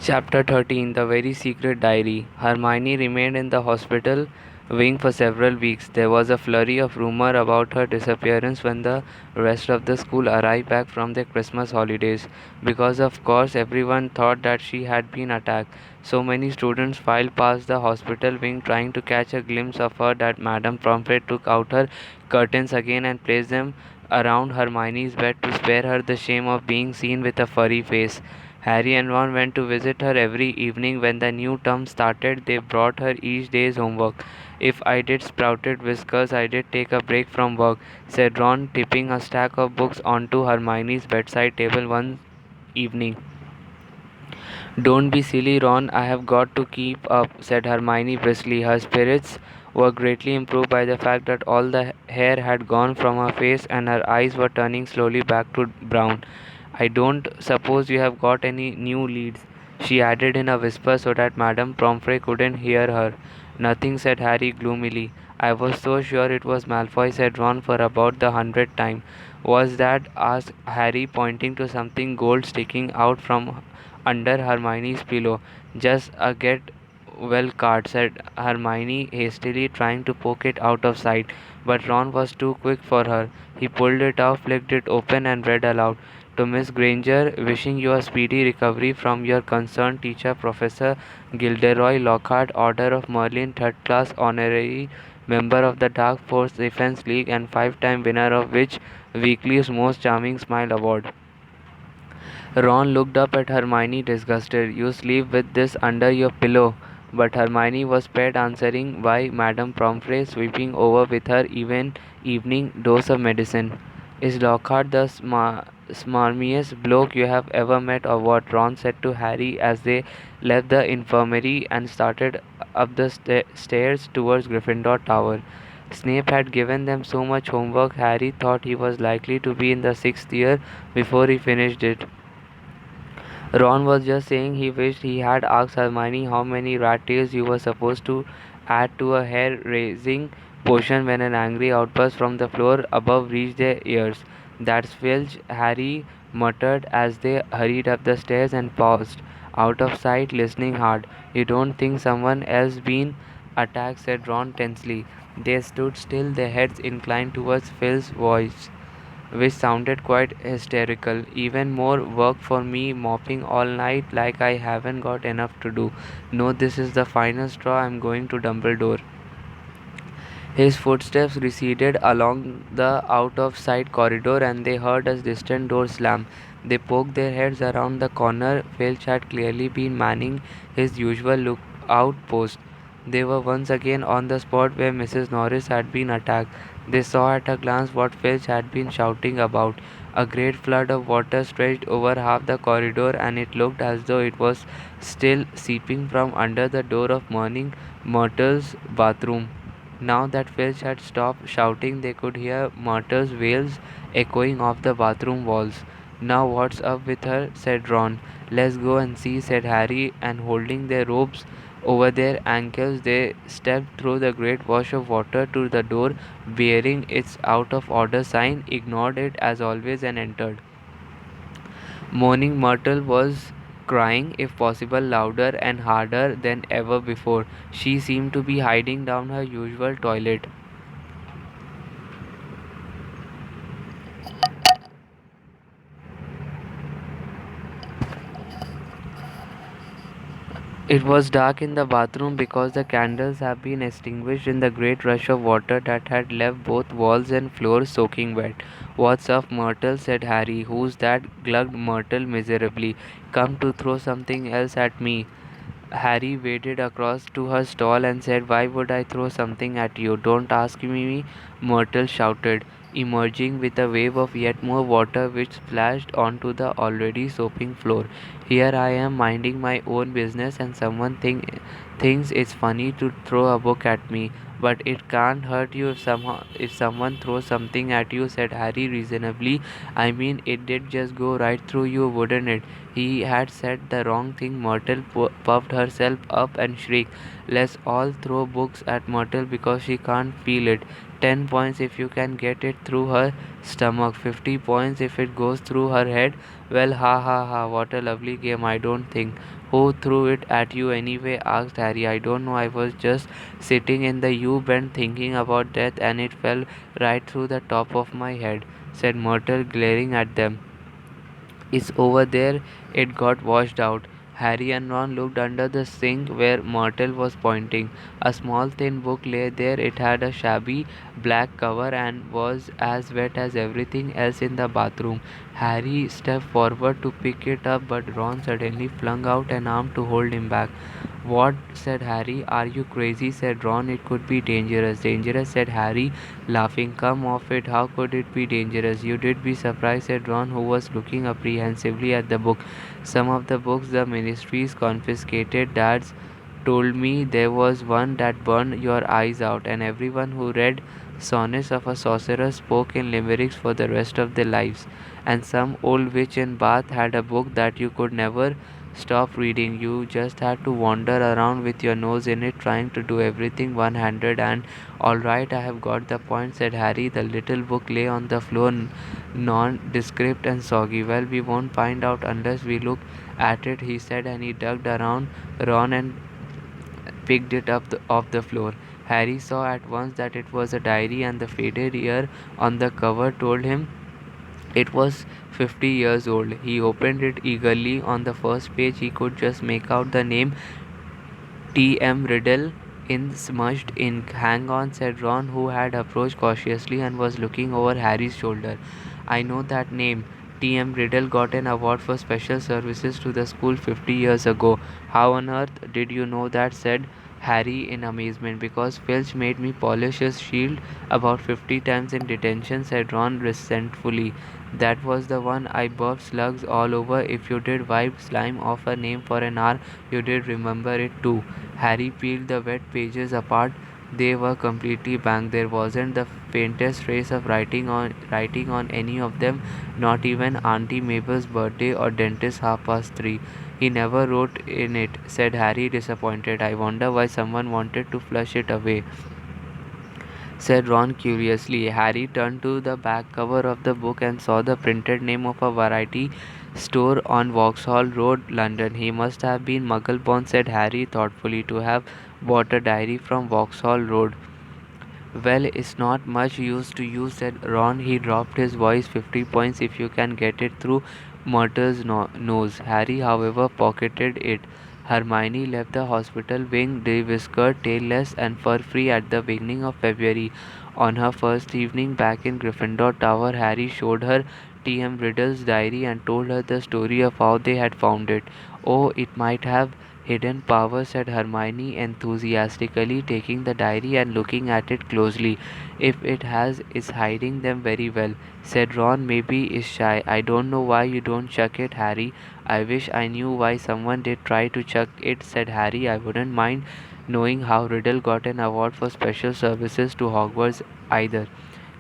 Chapter 13. The Very Secret Diary. Hermione remained in the hospital wing for several weeks. There was a flurry of rumor about her disappearance when the rest of the school arrived back from their Christmas holidays, because of course everyone thought that she had been attacked. So many students filed past the hospital wing trying to catch a glimpse of her that Madame Pomfrey took out her curtains again and placed them around Hermione's bed to spare her the shame of being seen with a furry face. Harry and Ron went to visit her every evening when the new term started. They brought her each day's homework. If I did sprouted whiskers, I did take a break from work, said Ron, tipping a stack of books onto Hermione's bedside table one evening. Don't be silly, Ron. I have got to keep up, said Hermione briskly. Her spirits were greatly improved by the fact that all the hair had gone from her face and her eyes were turning slowly back to brown. I don't suppose you have got any new leads, she added in a whisper so that Madame Pomfrey couldn't hear her. Nothing, said Harry gloomily. I was so sure it was Malfoy, said Ron for about the 100th time. Was that? Asked Harry, pointing to something gold sticking out from under Hermione's pillow. Just a get well card, said Hermione hastily, trying to poke it out of sight. But Ron was too quick for her. He pulled it out, flicked it open, and read aloud. To Miss Granger, wishing you a speedy recovery from your concerned teacher, Professor Gilderoy Lockhart, Order of Merlin, third class honorary member of the Dark Force Defense League, and five-time winner of which Weekly's Most Charming Smile Award. Ron looked up at Hermione disgusted. You sleep with this under your pillow. But Hermione was spared answering by Madame Pomfrey sweeping over with her evening dose of medicine. Is Lockhart the smarmiest bloke you have ever met, or what? Ron said to Harry as they left the infirmary and started up the stairs towards Gryffindor Tower. Snape had given them so much homework, Harry thought he was likely to be in the sixth year before he finished it. Ron was just saying he wished he had asked Hermione how many rat tails you were supposed to add to a hair raising potion when an angry outburst from the floor above reached their ears. That's filch, Harry muttered as they hurried up the stairs and paused, out of sight, listening hard. You don't think someone else been attacked, said Ron tensely. They stood still, their heads inclined towards Phil's voice, which sounded quite hysterical. Even more work for me mopping all night like I haven't got enough to do. No, this is the final straw. I'm going to Dumbledore. His footsteps receded along the out of sight corridor and they heard a distant door slam. They poked their heads around the corner. Filch had clearly been manning his usual lookout post. They were once again on the spot where Mrs. Norris had been attacked. They saw at a glance what Filch had been shouting about. A great flood of water stretched over half the corridor, and it looked as though it was still seeping from under the door of Mourning Myrtle's bathroom. Now that Filch had stopped shouting, they could hear Myrtle's wails echoing off the bathroom walls. Now what's up with her? Said Ron. Let's go and see, said Harry, and holding their robes over their ankles, they stepped through the great wash of water to the door bearing its out of order sign, ignored it as always, and entered. Moaning Myrtle was crying, if possible louder and harder than ever before. She seemed to be hiding down her usual toilet. It was dark in the bathroom because the candles had been extinguished in the great rush of water that had left both walls and floor soaking wet. What's up, Myrtle? Said Harry. Who's that? Glugged Myrtle miserably. Come to throw something else at me. Harry waded across to her stall and said, Why would I throw something at you? Don't ask me, Myrtle shouted, emerging with a wave of yet more water which splashed onto the already soaping floor. Here I am minding my own business and someone thinks it's funny to throw a book at me. But it can't hurt you if someone throws something at you, said Harry reasonably. I mean, it did just go right through you, wouldn't it? He had said the wrong thing. Myrtle puffed herself up and shrieked. Let's all throw books at Myrtle because she can't feel it. 10 points if you can get it through her stomach, 50 points if it goes through her head. Well, ha ha ha, what a lovely game, I don't think. Who threw it at you anyway? Asked Harry. I don't know, I was just sitting in the U bend thinking about death and it fell right through the top of my head, said Myrtle, glaring at them. It's over there, it got washed out. Harry and Ron looked under the sink where Myrtle was pointing. A small thin book lay there. It had a shabby black cover and was as wet as everything else in the bathroom. Harry stepped forward to pick it up, but Ron suddenly flung out an arm to hold him back. What? Said Harry. Are you crazy? Said Ron. It could be dangerous. Dangerous, said Harry, laughing. Come off it. How could it be dangerous? You did be surprised, said Ron, who was looking apprehensively at the book. Some of the books the ministries confiscated. Dad's told me there was one that burned your eyes out, and everyone who read Sonnets of a Sorcerer spoke in limericks for the rest of their lives. And some old witch in Bath had a book that you could never stop reading. You just had to wander around with your nose in it, trying to do everything one handed. And all right, I have got the point, said Harry. The little book lay on the floor, nondescript and soggy. Well, we won't find out unless we look at it, he said, and he dug around Ron and picked it up off the floor. Harry saw at once that it was a diary, and the faded ear on the cover told him it was 50 years old. He opened it eagerly. On the first page, he could just make out the name T.M. Riddle in smudged ink. Hang on, said Ron, who had approached cautiously and was looking over Harry's shoulder. I know that name. T.M. Riddle got an award for special services to the school 50 years ago. How on earth did you know that? Said Harry in amazement. Because Filch made me polish his shield about 50 times in detention, said Ron resentfully. That was the one I burped slugs all over. If you did wipe slime off a name for an hour, you did remember it too. Harry peeled the wet pages apart. They were completely blank. There wasn't the faintest trace of writing on any of them, not even Auntie Mabel's birthday or dentist 3:30. He never wrote in it, said Harry, disappointed. I wonder why someone wanted to flush it away, said Ron curiously. Harry turned to the back cover of the book and saw the printed name of a variety store on Vauxhall Road, London. He must have been muggle-born, said Harry thoughtfully, to have bought a diary from Vauxhall Road. Well, it's not much use to you, said Ron. He dropped his voice. 50 points if you can get it through Murder's nose. Harry, however, pocketed it. Hermione left the hospital wing de-whiskered, tailless, and fur-free at the beginning of February. On her first evening back in Gryffindor Tower, Harry showed her T.M. Riddle's diary and told her the story of how they had found it. Oh, it might have hidden power, said Hermione enthusiastically, taking the diary and looking at it closely. If it has, it's hiding them very well, said Ron. Maybe is shy. I don't know why you don't chuck it, Harry. I wish I knew why someone did try to chuck it, said Harry. I wouldn't mind knowing how Riddle got an award for special services to Hogwarts either.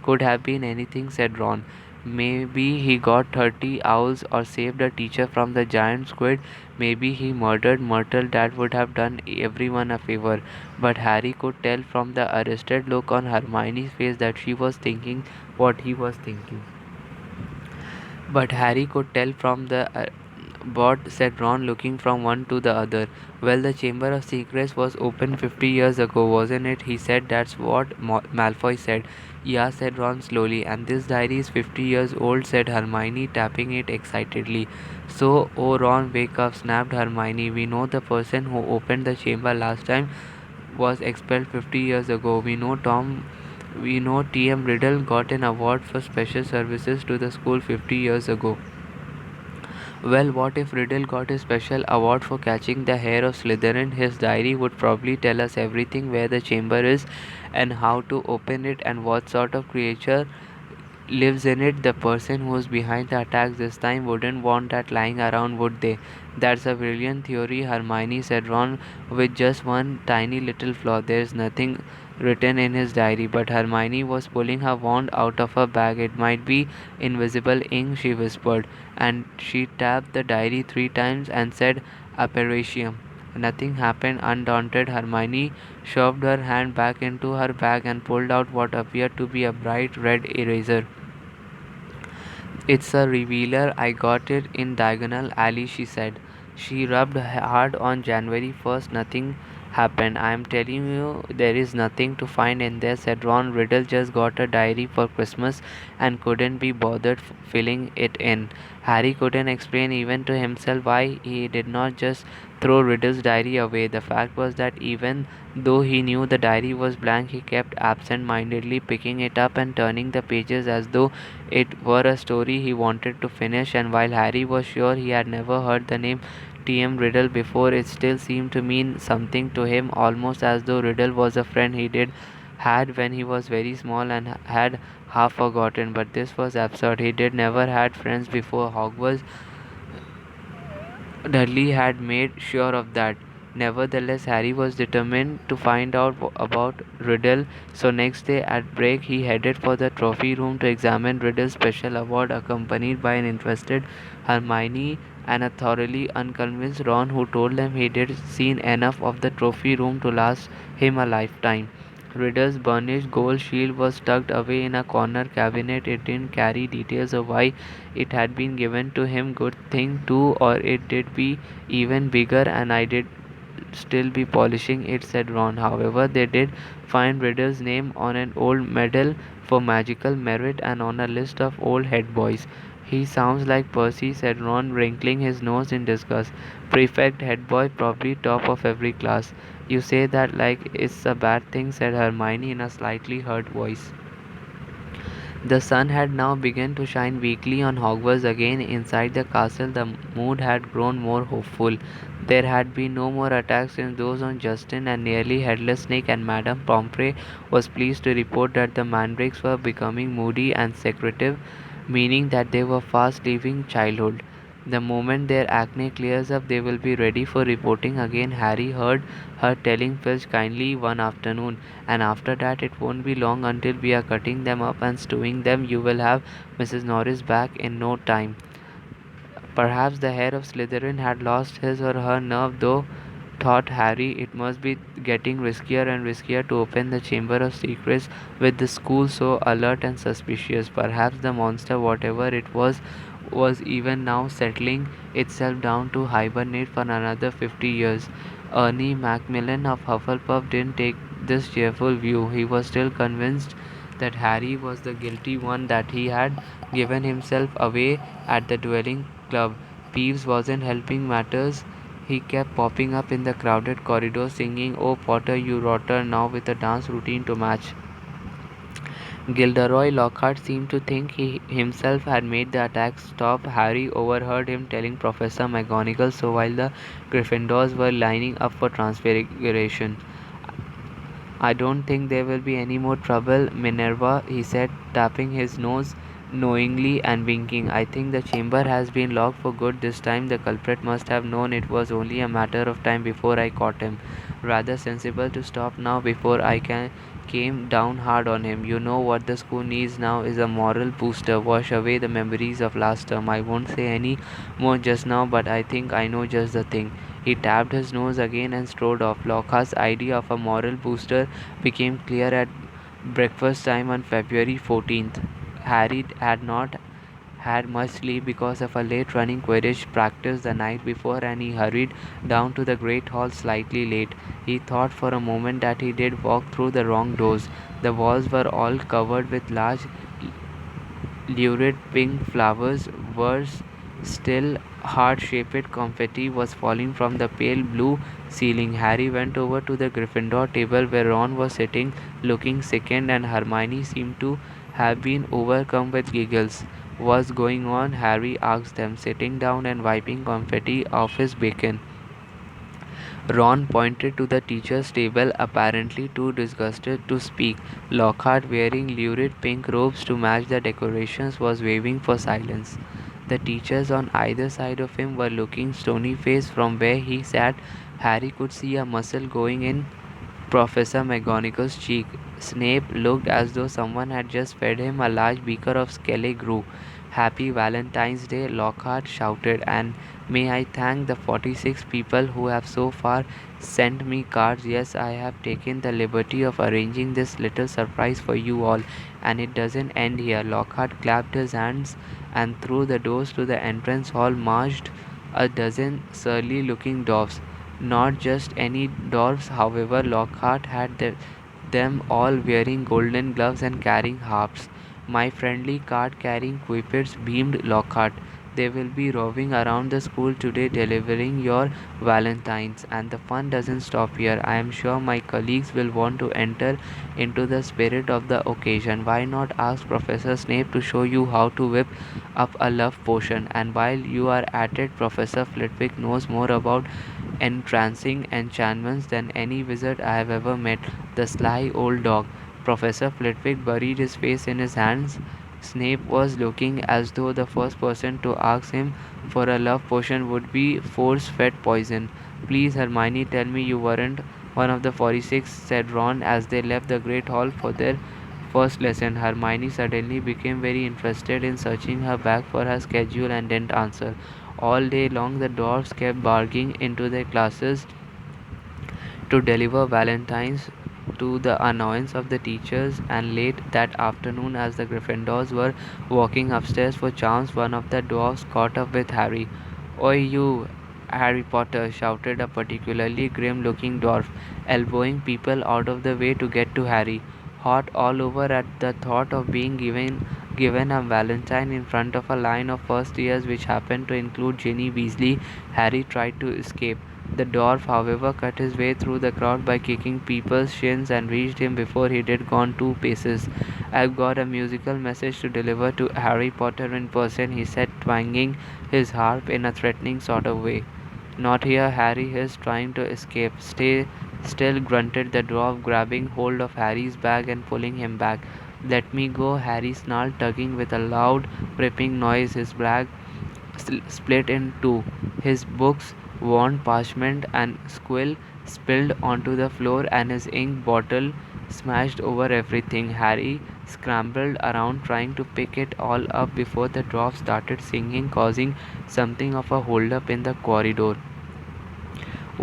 Could have been anything, said Ron. Maybe he got 30 owls or saved a teacher from the giant squid. Maybe he murdered Myrtle. That would have done everyone a favor. But Harry could tell from the arrested look on Hermione's face that she was thinking what he was thinking. But Harry could tell from the bot, said Ron, looking from one to the other. Well, the Chamber of Secrets was opened 50 years ago, wasn't it? He said. That's what Malfoy said. Yeah, said Ron slowly. And this diary is 50 years old, said Hermione, tapping it excitedly. So, oh Ron, wake up, snapped Hermione. We know the person who opened the chamber last time was expelled 50 years ago. We know T.M. Riddle got an award for special services to the school 50 years ago. Well, what if Riddle got a special award for catching the hair of Slytherin? His diary would probably tell us everything: where the chamber is and how to open it and what sort of creature lives in it. The person who's behind the attacks this time wouldn't want that lying around, would they? That's a brilliant theory, Hermione, said Ron, with just one tiny little flaw. There's nothing written in his diary. But Hermione was pulling her wand out of her bag. It might be invisible ink, she whispered, and she tapped the diary 3 times and said, Apparition. Nothing happened. Undaunted, Hermione shoved her hand back into her bag and pulled out what appeared to be a bright red eraser. It's a revealer. I got it in Diagonal Alley, she said. She rubbed hard on January 1st. Nothing happened. I am telling you, there is nothing to find in there, said Ron. Riddle just got a diary for Christmas and couldn't be bothered filling it in. Harry couldn't explain even to himself why he did not just throw Riddle's diary away. The fact was that even though he knew the diary was blank, he kept absent mindedly picking it up and turning the pages as though it were a story he wanted to finish. And while Harry was sure he had never heard the name T.M. Riddle before, it still seemed to mean something to him, almost as though Riddle was a friend he did had when he was very small and had half forgotten. But this was absurd. He did never had friends before Hogwarts. Dudley had made sure of that. Nevertheless, Harry was determined to find out about Riddle, so next day at break he headed for the trophy room to examine Riddle's special award, accompanied by an interested Hermione and a thoroughly unconvinced Ron, who told them he did seen enough of the trophy room to last him a lifetime. Riddle's burnished gold shield was tucked away in a corner cabinet. It didn't carry details of why it had been given to him. Good thing too, or it did be even bigger and I did still be polishing it, said Ron. However, they did find Riddle's name on an old medal for magical merit and on a list of old head boys. He sounds like Percy, said Ron, wrinkling his nose in disgust. Prefect, head boy, probably top of every class. You say that like it's a bad thing, said Hermione in a slightly hurt voice. The sun had now begun to shine weakly on Hogwarts again. Inside the castle, the mood had grown more hopeful. There had been no more attacks since those on Justin and nearly Headless Snake, and Madame Pomfrey was pleased to report that the mandrakes were becoming moody and secretive, meaning that they were fast leaving childhood. The moment their acne clears up, they will be ready for reporting again. Harry heard her telling Filch kindly one afternoon, and after that it won't be long until we are cutting them up and stewing them. You will have Mrs. Norris back in no time. Perhaps the heir of Slytherin had lost his or her nerve, though, thought Harry. It must be getting riskier and riskier to open the Chamber of Secrets with the school so alert and suspicious. Perhaps the monster, whatever it was even now settling itself down to hibernate for another 50 years. Ernie Macmillan of Hufflepuff didn't take this cheerful view. He was still convinced that Harry was the guilty one, that he had given himself away at the dueling club. Peeves wasn't helping matters. He kept popping up in the crowded corridors singing, "Oh Potter, you rotter," now with a dance routine to match. Gilderoy Lockhart seemed to think he himself had made the attack stop. Harry overheard him telling Professor McGonagall so while the Gryffindors were lining up for transfiguration. "I don't think there will be any more trouble, Minerva," he said, tapping his nose knowingly and winking. "I think the chamber has been locked for good this time. The culprit must have known it was only a matter of time before I caught him. Rather sensible to stop now before came down hard on him. You know what the school needs now is a moral booster. Wash away the memories of last term. I won't say any more just now, but I think I know just the thing." He tapped his nose again and strode off. Lockhart's idea of a moral booster became clear at breakfast time on February 14th. Harry had not had much sleep because of a late running Quidditch practice the night before, and he hurried down to the Great Hall slightly late. He thought for a moment that he did walk through the wrong doors. The walls were all covered with large lurid pink flowers. Worse still, heart-shaped confetti was falling from the pale blue ceiling. Harry went over to the Gryffindor table where Ron was sitting, looking sickened, and Hermione seemed to have been overcome with giggles. "What's going on?" Harry asked them, sitting down and wiping confetti off his bacon. Ron pointed to the teacher's table, apparently too disgusted to speak. Lockhart, wearing lurid pink robes to match the decorations, was waving for silence. The teachers on either side of him were looking stony-faced. From where he sat, Harry could see a muscle going in Professor McGonagall's cheek. Snape looked as though someone had just fed him a large beaker of Skele Grue. "Happy Valentine's Day," Lockhart shouted, "and may I thank the 46 people who have so far sent me cards. Yes, I have taken the liberty of arranging this little surprise for you all. And it doesn't end here." Lockhart clapped his hands, and through the doors to the entrance hall marched a dozen surly looking dwarfs. Not just any dwarfs, however. Lockhart had them all wearing golden gloves and carrying harps. "My friendly card carrying Whippets," beamed Lockhart. "They will be roving around the school today delivering your valentines. And the fun doesn't stop here. I am sure my colleagues will want to enter into the spirit of the occasion. Why not ask Professor Snape to show you how to whip up a love potion? And while you are at it, Professor Flitwick knows more about entrancing enchantments than any wizard I have ever met. The sly old dog." Professor Flitwick buried his face in his hands. Snape was looking as though the first person to ask him for a love potion would be force fed poison. "Please, Hermione, tell me you weren't one of the 46," said Ron as they left the Great Hall for their first lesson. Hermione suddenly became very interested in searching her bag for her schedule and didn't answer. All day long, the dwarfs kept barging into their classes to deliver valentines, to the annoyance of the teachers, and late that afternoon, as the Gryffindors were walking upstairs for charms, one of the dwarfs caught up with Harry. "Oi, you, Harry Potter!" shouted a particularly grim looking dwarf, elbowing people out of the way to get to Harry. Hot all over at the thought of being given a valentine in front of a line of first years which happened to include Ginny Weasley, Harry tried to escape. The dwarf, however, cut his way through the crowd by kicking people's shins and reached him before he did gone 2 paces. "I've got a musical message to deliver to Harry Potter in person," he said, twanging his harp in a threatening sort of way. "Not here," Harry hissed, trying to escape. "Stay still," grunted the dwarf, grabbing hold of Harry's bag and pulling him back. "Let me go," Harry snarled, tugging with a loud, ripping noise. His bag split in two. His books, worn parchment and quill, spilled onto the floor, and his ink bottle smashed over everything. Harry scrambled around trying to pick it all up before the dwarf started singing, causing something of a holdup in the corridor.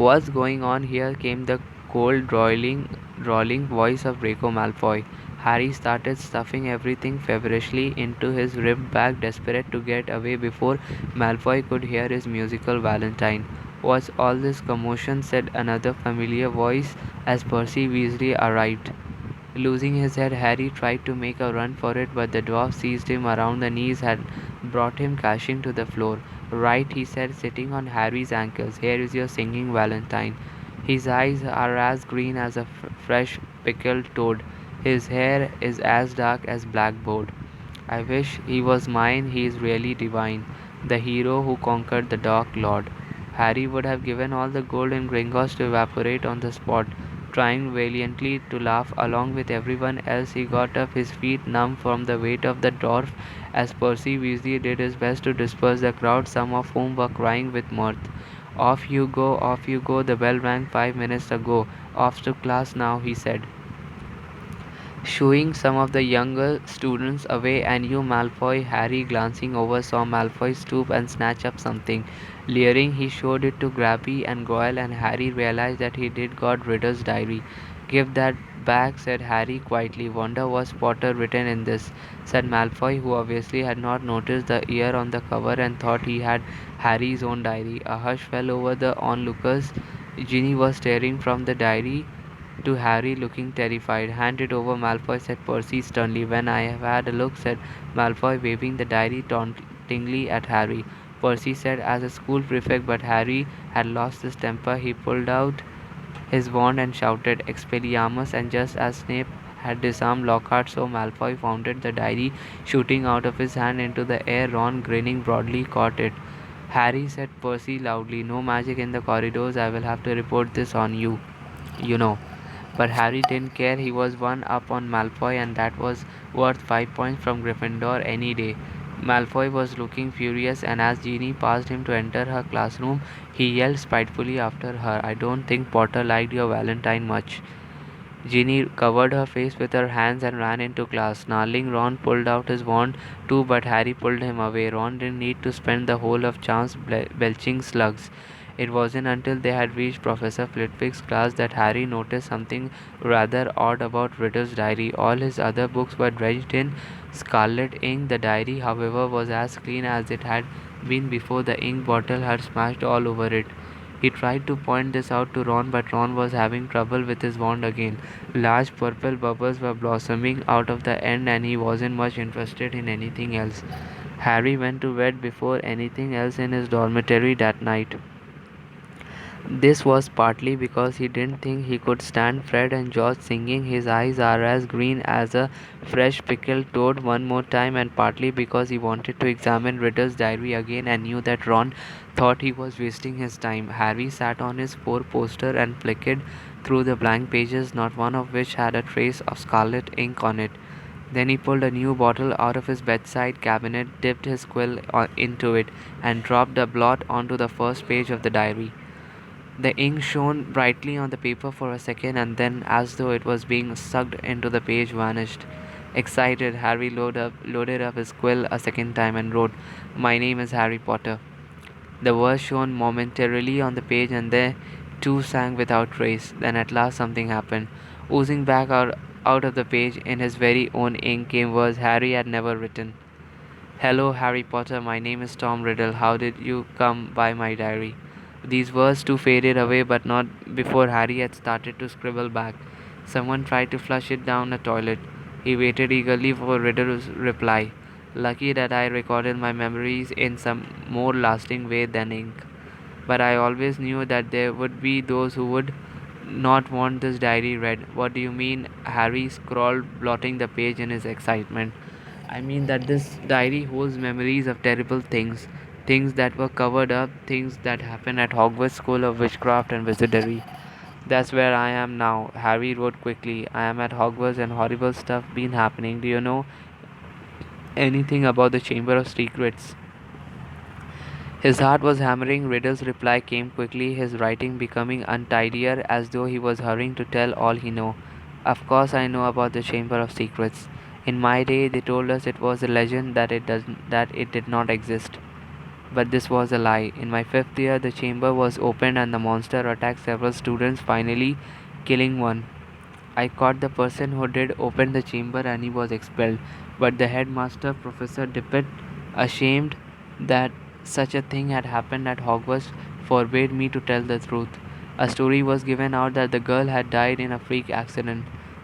"What's going on here?" came the cold, drawling voice of Draco Malfoy. Harry started stuffing everything feverishly into his ripped bag, desperate to get away before Malfoy could hear his musical valentine. "What's all this commotion?" said another familiar voice as Percy Weasley arrived. Losing his head, Harry tried to make a run for it, but the dwarf seized him around the knees and brought him crashing to the floor. "Right," he said, sitting on Harry's ankles. "Here is your singing valentine." His eyes are as green as a fresh pickled toad. His hair is as dark as blackboard. "I wish he was mine. He is really divine. The hero who conquered the Dark Lord." Harry would have given all the gold in Gringotts to evaporate on the spot. Trying valiantly to laugh along with everyone else, he got up, his feet numb from the weight of the dwarf, as Percy Weasley did his best to disperse the crowd, some of whom were crying with mirth. Off you go, the bell rang 5 minutes ago. Off to class now," he said, shooing some of the younger students away. "And you, Malfoy?" Harry, glancing over, saw Malfoy stoop and snatch up something. Leering, he showed it to Grabby and Goyle, and Harry realized that he did got Ritter's diary. "Give that back," said Harry quietly. "Wonder what's Potter written in this," said Malfoy, who obviously had not noticed the ear on the cover and thought he had Harry's own diary. A hush fell over the onlookers. Ginny was staring from the diary to Harry, looking terrified. "Hand it over, Malfoy," said Percy sternly. "When I have had a look," said Malfoy, waving the diary tauntingly at Harry. Percy said as a school prefect, but Harry had lost his temper. He pulled out his wand and shouted, "Expelliarmus!" And just as Snape had disarmed Lockhart, so Malfoy founded the diary, shooting out of his hand into the air. Ron, grinning broadly, caught it. "Harry," said Percy loudly, "no magic in the corridors. I will have to report this on you, you know." But Harry didn't care. He was one up on Malfoy, and that was worth 5 points from Gryffindor any day. Malfoy was looking furious, and as Jeannie passed him to enter her classroom, he yelled spitefully after her, "I don't think Potter liked your Valentine much." Ginny covered her face with her hands and ran into class. Snarling, Ron pulled out his wand too, but Harry pulled him away. Ron didn't need to spend the whole of chance belching slugs. It wasn't until they had reached Professor Flitwick's class that Harry noticed something rather odd about Riddle's diary. All his other books were drenched in scarlet ink. The diary, however, was as clean as it had been before the ink bottle had smashed all over it. He tried to point this out to Ron, but Ron was having trouble with his wand again. Large purple bubbles were blossoming out of the end, and he wasn't much interested in anything else. Harry went to bed before anything else in his dormitory that night. This was partly because he didn't think he could stand Fred and George singing "His eyes are as green as a fresh pickled toad" one more time, and partly because he wanted to examine Riddle's diary again and knew that Ron thought he was wasting his time. Harry sat on his four-poster and flickered through the blank pages, not one of which had a trace of scarlet ink on it. Then he pulled a new bottle out of his bedside cabinet, dipped his quill into it, and dropped a blot onto the first page of the diary. The ink shone brightly on the paper for a second and then, as though it was being sucked into the page, vanished. Excited, Harry loaded up his quill a second time and wrote, "My name is Harry Potter." The words shone momentarily on the page and they too sank without trace. Then at last something happened. Oozing back out of the page in his very own ink came words Harry had never written. "Hello, Harry Potter. My name is Tom Riddle. How did you come by my diary?" These words too faded away, but not before Harry had started to scribble back. Someone tried to flush it down a toilet. He waited eagerly for Riddle's reply. Lucky that I recorded my memories in some more lasting way than ink. But I always knew that there would be those who would not want this diary read. What do you mean? Harry scrawled, blotting the page in his excitement. I mean that this diary holds memories of terrible things. Things that were covered up, things that happened at Hogwarts School of Witchcraft and Wizardry. That's where I am now, Harry wrote quickly. I am at Hogwarts and horrible stuff been happening. Do you know anything about the Chamber of Secrets? His heart was hammering. Riddle's reply came quickly, his writing becoming untidier as though he was hurrying to tell all he knew. Of course I know about the Chamber of Secrets. In my day they told us it was a legend that it did not exist. But this was a lie. In my fifth year the chamber was opened and the monster attacked several students, finally killing one. I caught the person who did open the chamber and he was expelled. But the headmaster, Professor Dippet, ashamed that such a thing had happened at Hogwarts, forbade me to tell the truth. A story was given out that the girl had died in a freak accident.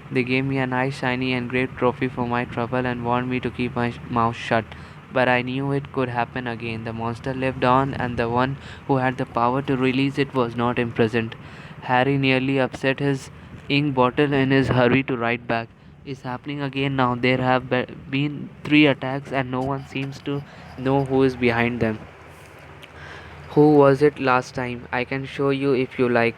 They gave me a nice, shiny, engraved trophy for my trouble and warned me to keep my mouth shut. But I knew it could happen again. The monster lived on, and the one who had the power to release it was not imprisoned. Harry nearly upset his ink bottle in his hurry to write back. It's happening again now. There have been three attacks, and no one seems to know who is behind them. Who was it last time? I can show you if you like,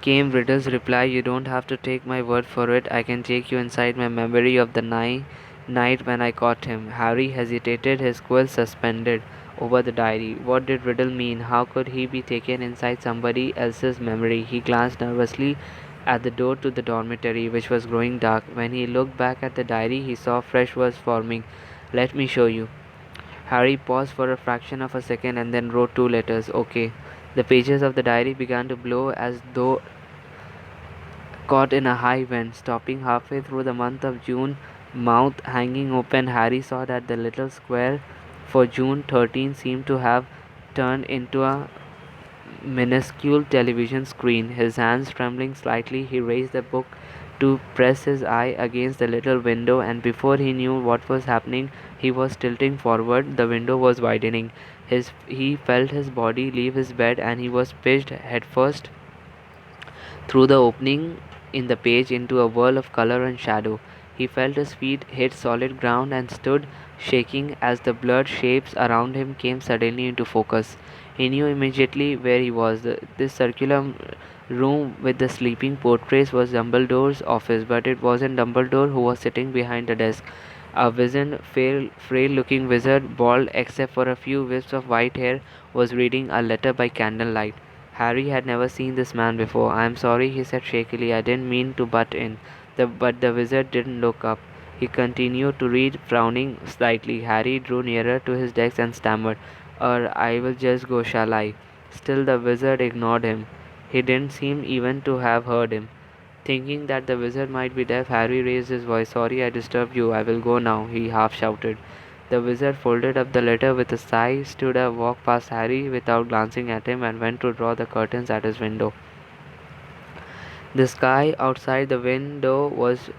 came Riddle's reply. You don't have to take my word for it. I can take you inside my memory of the night when I caught him. Harry hesitated, his quill suspended over the diary. What did Riddle mean? How could he be taken inside somebody else's memory? He glanced nervously at the door to the dormitory, which was growing dark. When he looked back at the diary, he saw fresh words forming. Let me show you. Harry paused for a fraction of a second and then wrote two letters. Okay. The pages of the diary began to blow as though caught in a high wind. Stopping halfway through the month of June, mouth hanging open, Harry saw that the little square for June 13 seemed to have turned into a minuscule television screen. His hands trembling slightly, he raised the book to press his eye against the little window, and before he knew what was happening, he was tilting forward. The window was widening. He felt his body leave his bed, and he was pitched headfirst through the opening in the page into a whirl of color and shadow. He felt his feet hit solid ground and stood shaking as the blurred shapes around him came suddenly into focus. He knew immediately where he was. This circular room with the sleeping portraits was Dumbledore's office, but it wasn't Dumbledore who was sitting behind the desk. A wizened, frail-looking wizard, bald except for a few wisps of white hair, was reading a letter by candlelight. Harry had never seen this man before. "I am sorry," he said shakily. "I didn't mean to butt in." But the wizard didn't look up. He continued to read, frowning slightly. Harry drew nearer to his desk and stammered, I will just go, shall I?" Still the wizard ignored him. He didn't seem even to have heard him. Thinking that the wizard might be deaf, Harry raised his voice. "Sorry I disturbed you. I will go now," he half shouted. The wizard folded up the letter with a sigh, stood up, walked past Harry without glancing at him, and went to draw the curtains at his window. The sky outside the window was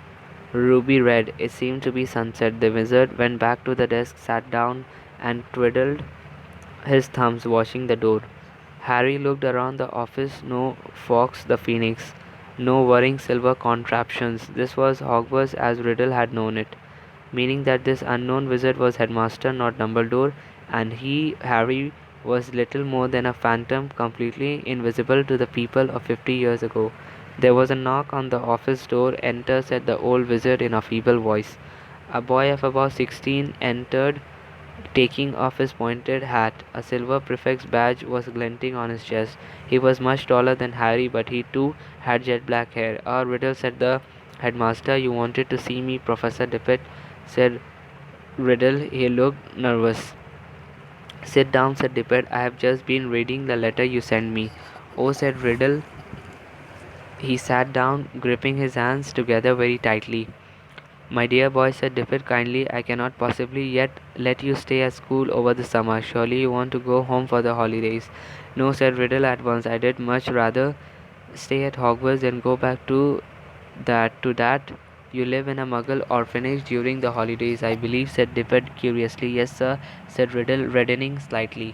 ruby red. It seemed to be sunset. The wizard went back to the desk, sat down, and twiddled his thumbs, watching the door. Harry looked around the office. No Fox the Phoenix, no whirring silver contraptions. This was Hogwarts as Riddle had known it, meaning that this unknown wizard was headmaster, not Dumbledore, and he, Harry, was little more than a phantom, completely invisible to the people of 50 years ago. There was a knock on the office door. "Enter," said the old wizard in a feeble voice. A boy of about 16 entered, taking off his pointed hat. A silver prefect's badge was glinting on his chest. He was much taller than Harry, but he too had jet black hair. Riddle," said the headmaster. "You wanted to see me, Professor Tippett," said Riddle. He looked nervous. "Sit down," said Tippett. "I have just been reading the letter you sent me." "Oh," said Riddle. He sat down, gripping his hands together very tightly. "My dear boy," said Tippett kindly, "I cannot possibly yet let you stay at school over the summer. Surely you want to go home for the holidays." "No," said Riddle at once. "I did much rather stay at Hogwarts than go back to that. You live in a Muggle orphanage during the holidays, I believe," said Tippett curiously. "Yes, sir," said Riddle, reddening slightly.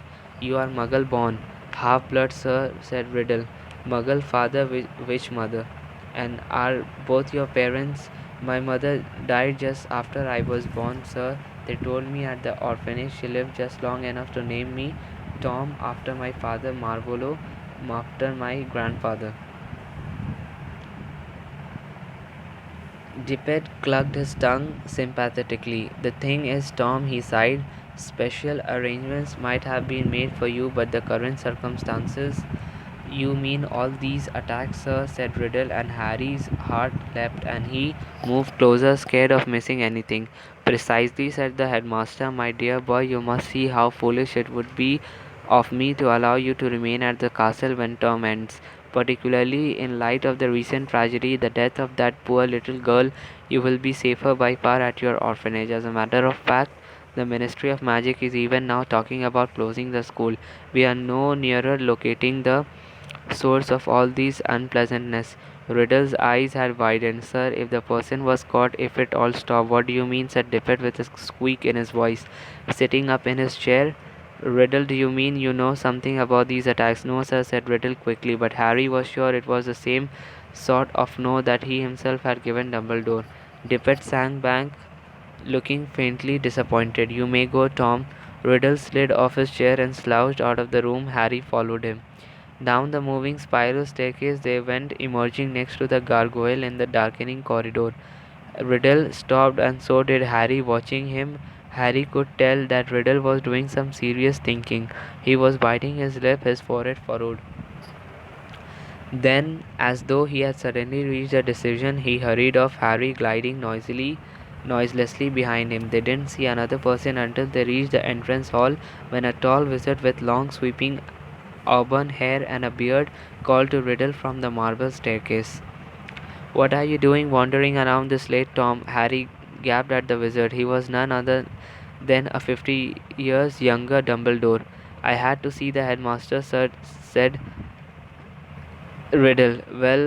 "You are Muggle born." "Half-blood, sir," said Riddle. "Muggle father, witch mother." "And are both your parents?" "My mother died just after I was born, sir. They told me at the orphanage she lived just long enough to name me Tom after my father, Marvolo after my grandfather." Tippett clucked his tongue sympathetically. "The thing is, Tom," he sighed, "special arrangements might have been made for you, but the current circumstances—" "You mean all these attacks, sir?" said Riddle, and Harry's heart leapt, and he moved closer, scared of missing anything. "Precisely," said the headmaster. "My dear boy, you must see how foolish it would be of me to allow you to remain at the castle when term ends. Particularly in light of the recent tragedy, the death of that poor little girl, you will be safer by far at your orphanage. As a matter of fact, the Ministry of Magic is even now talking about closing the school. We are no nearer locating the source of all these unpleasantness." Riddle's eyes had widened. "Sir, if the person was caught, if it all stopped—" "What do you mean?" said Tippett with a squeak in his voice, sitting up in his chair. "Riddle, do you mean you know something about these attacks?" "No, sir," said Riddle quickly, but Harry was sure it was the same sort of no that he himself had given Dumbledore. Tippett sank back, looking faintly disappointed. "You may go, Tom." Riddle slid off his chair and slouched out of the room. Harry followed him. Down the moving spiral staircase they went, emerging next to the gargoyle in the darkening corridor. Riddle stopped, and so did Harry, watching him. Harry could tell that Riddle was doing some serious thinking. He was biting his lip, his forehead furrowed. Then, as though he had suddenly reached a decision, he hurried off, Harry gliding noiselessly behind him. They didn't see another person until they reached the entrance hall, when a tall wizard with long sweeping auburn hair and a beard called to Riddle from the marble staircase. "What are you doing wandering around this late, Tom?" Harry gaped at the wizard. He was none other than a 50 years younger Dumbledore. "I had to see the headmaster, sir," said Riddle. "Well,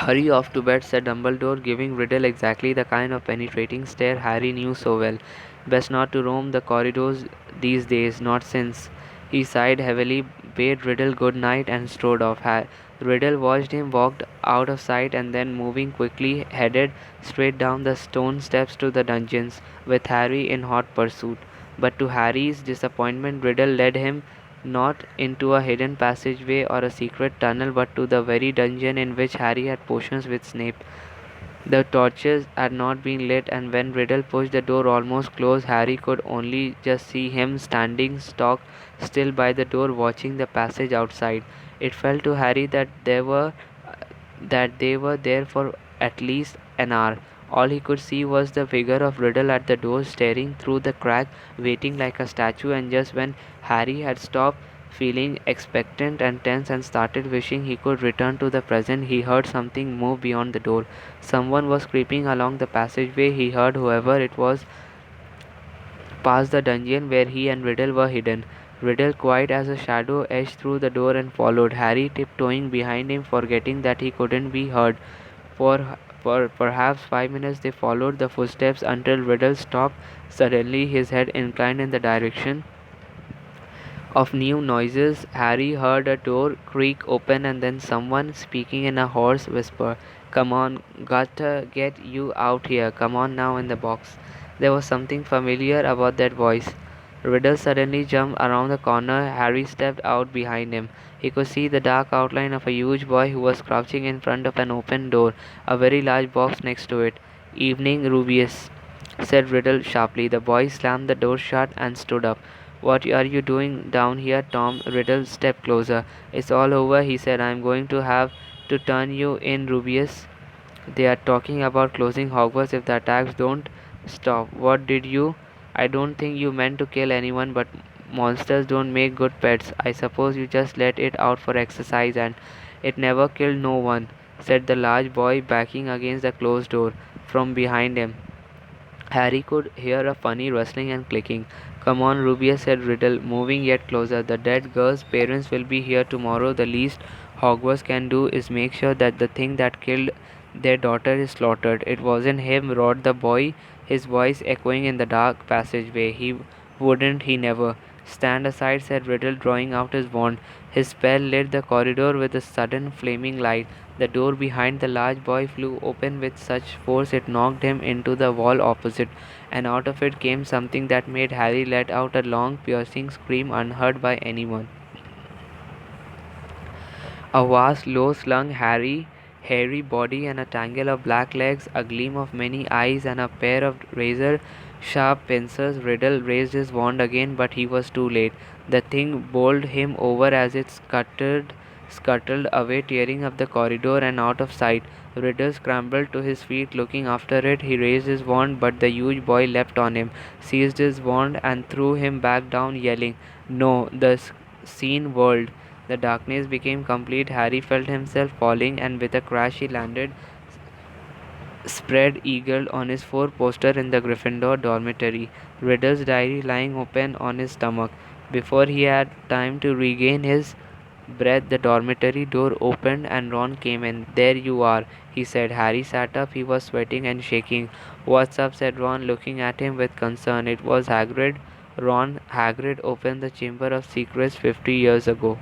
hurry off to bed," said Dumbledore, giving Riddle exactly the kind of penetrating stare Harry knew so well. "Best not to roam the corridors these days, not since—" He sighed heavily, bade Riddle good night, and strode off. Riddle watched him walk out of sight, and then, moving quickly, headed straight down the stone steps to the dungeons, with Harry in hot pursuit. But to Harry's disappointment, Riddle led him not into a hidden passageway or a secret tunnel, but to the very dungeon in which Harry had potions with Snape. The torches had not been lit, and when Riddle pushed the door almost closed, Harry could only just see him standing stock still by the door, watching the passage outside. It felt to Harry that they were there for at least an hour. All he could see was the figure of Riddle at the door, staring through the crack, waiting like a statue. And just when Harry had stopped feeling expectant and tense and started wishing he could return to the present, he heard something move beyond the door. Someone was creeping along the passageway. He heard whoever it was past the dungeon where he and Riddle were hidden. Riddle, quiet as a shadow, edged through the door and followed, Harry tiptoeing behind him, forgetting that he couldn't be heard. For perhaps 5 minutes they followed the footsteps until Riddle stopped suddenly, his head inclined in the direction of new noises. Harry heard a door creak open and then someone speaking in a hoarse whisper. Come on, gotta get you out here. Come on now in the box. There was something familiar about that voice. Riddle suddenly jumped around the corner. Harry stepped out behind him. He could see the dark outline of a huge boy who was crouching in front of an open door, a very large box next to it. Evening, Rubius, said Riddle sharply. The boy slammed the door shut and stood up. What are you doing down here, Tom? Riddle stepped closer. It's all over, he said. I'm going to have to turn you in, Rubius. They are talking about closing Hogwarts if the attacks don't stop. What did you? I don't think you meant to kill anyone, but monsters don't make good pets. I suppose you just let it out for exercise and it never killed no one, said the large boy, backing against the closed door from behind him. Harry could hear a funny rustling and clicking. Come on, Rubius, said Riddle, moving yet closer. The dead girl's parents will be here tomorrow. The least Hogwarts can do is make sure that the thing that killed their daughter is slaughtered. It wasn't him, roared the boy, his voice echoing in the dark passageway. He wouldn't, he never. Stand aside, said Riddle, drawing out his wand. His spell lit the corridor with a sudden flaming light. The door behind the large boy flew open with such force it knocked him into the wall opposite, and out of it came something that made Harry let out a long, piercing scream unheard by anyone. A vast, low-slung, hairy body and a tangle of black legs, a gleam of many eyes, and a pair of razor-sharp pincers. Riddle raised his wand again, but he was too late. The thing bowled him over as it scuttled away, tearing up the corridor and out of sight. Riddle scrambled to his feet, looking after it. He raised his wand, but the huge boy leapt on him, seized his wand, and threw him back down, yelling, "No!" The scene whirled. The darkness became complete. Harry felt himself falling, and with a crash he landed spread-eagled on his four-poster in the Gryffindor dormitory, Riddle's diary lying open on his stomach. Before he had time to regain his breath, the dormitory door opened and Ron came in. There you are, he said. Harry sat up. He was sweating and shaking. What's up? Said Ron, looking at him with concern. It was Hagrid. Ron, Hagrid opened the Chamber of Secrets 50 years ago.